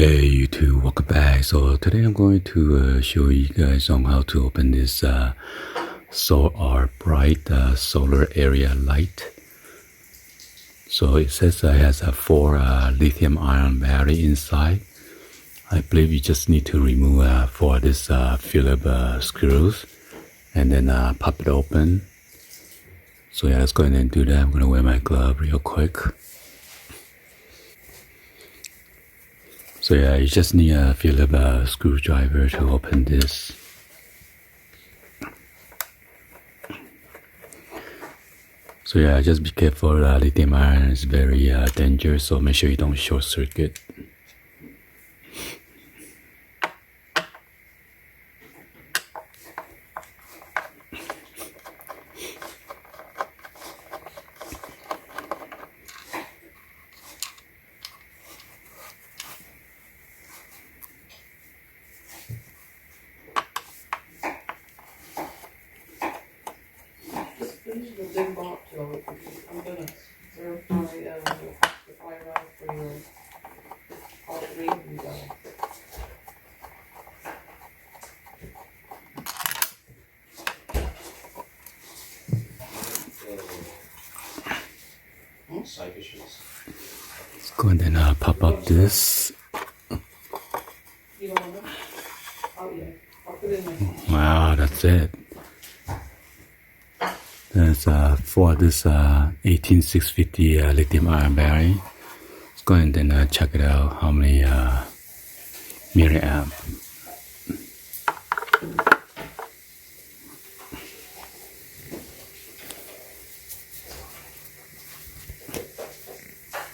Hey YouTube, welcome back. So today I'm going to show you guys on how to open this SolRBright solar area light. So it says it has a 4 lithium ion battery inside. I believe you just need to remove 4 of this Phillips screws and then pop it open. So yeah, let's go ahead and do that. I'm gonna wear my glove real quick. So yeah, you just need a Phillips screwdriver to open this. So yeah, just be careful. Lithium ion is very dangerous, so make sure you don't short circuit. Finish the big box though, because I'm gonna serve my the fire out for your all 3 of you guys. Let's go and then pop up this. You don't want them? Oh yeah, I'll put it in there. Wow, that's it. There's 4 of this 18650 lithium ion battery. Let's go ahead and then check it out. How many milliamp?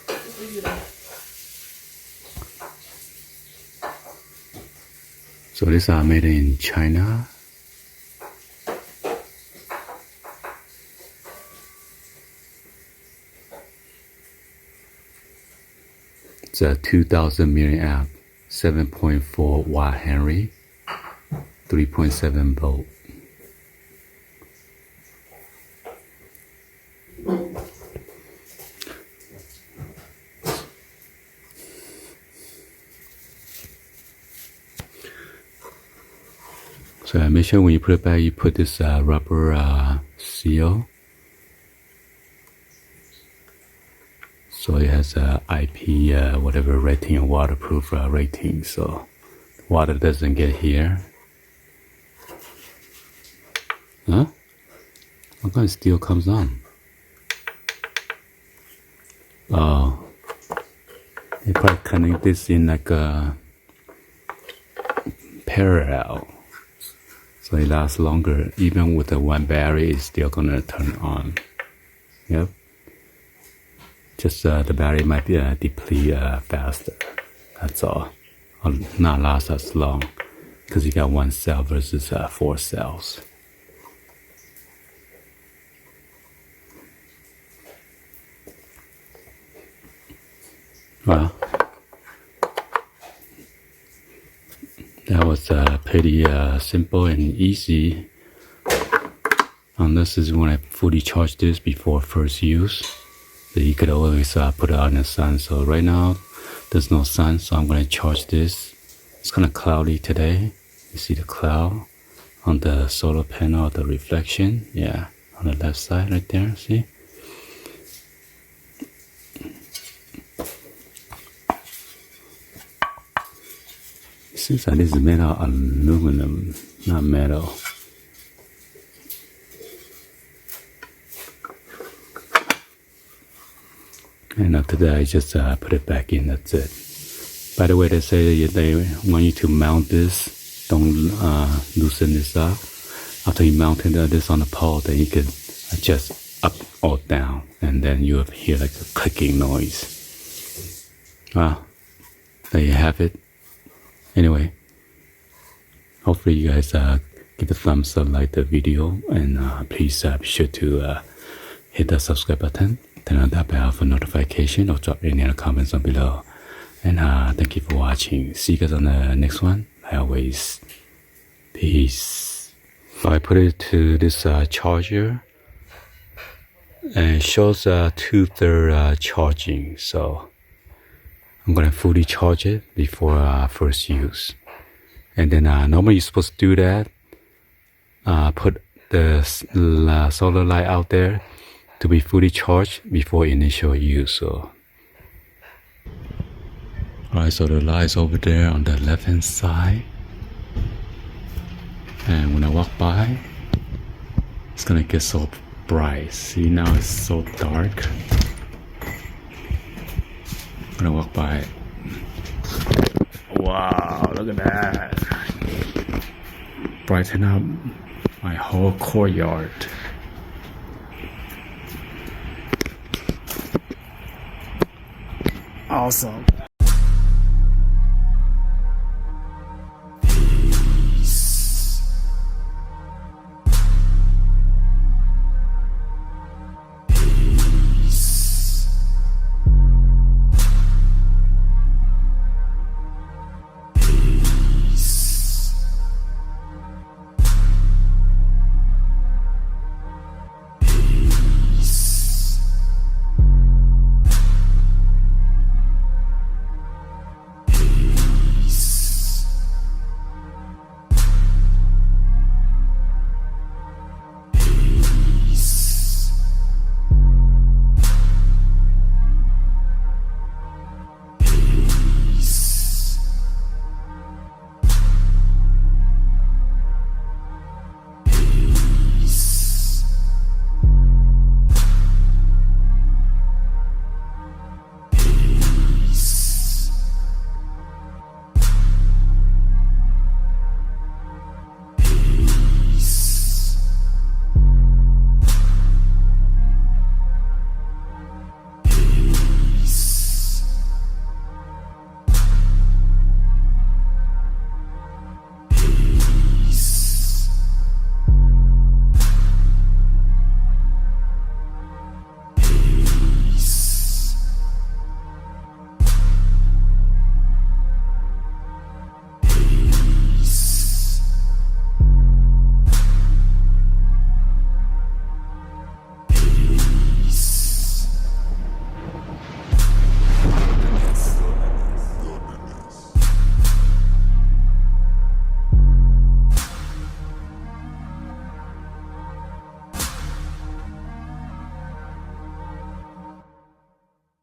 Just leave it there. So these are made in China. It's a 2000 milliamp, 7.4 watt Henry, 3.7 volt. So make sure when you put it back, you put this rubber seal. So it has a IP whatever rating and waterproof rating, so water doesn't get here. Huh? What kind of steel comes on? Oh, they probably connect this in like a parallel, so it lasts longer. Even with the one battery, it's still gonna turn on. Yep. Just the battery might be deplete faster. That's all. Or not last as long because you got 1 cell versus 4 cells. Well, that was pretty simple and easy. Unless you want to fully charge this before first use. But you could always put it out in the sun. So right now, there's no sun, so I'm going to charge this. It's kind of cloudy today. You see the cloud on the solar panel, the reflection. Yeah, on the left side right there, see? It seems like this is made out of aluminum, not metal. And after that, I just put it back in, that's it. By the way, they say they want you to mount this, don't loosen this up. After you mount this on the pole, then you can adjust up or down, and then you'll hear like a clicking noise. Wow, there you have it. Anyway, hopefully you guys give a thumbs up, like the video, and please be sure to hit the subscribe button. Turn on that bell for notification or drop any other comments down below. And thank you for watching. See you guys on the next one. Like always, peace. I put it to this charger, and it shows 2/3 charging. So I'm gonna fully charge it before first use. And then normally you're supposed to do that. Put the solar light out there to be fully charged before initial use. So, alright, so the light's over there on the left hand side. And when I walk by, it's gonna get so bright. See, now it's so dark. When I walk by, wow, look at that. Brighten up my whole courtyard. Awesome.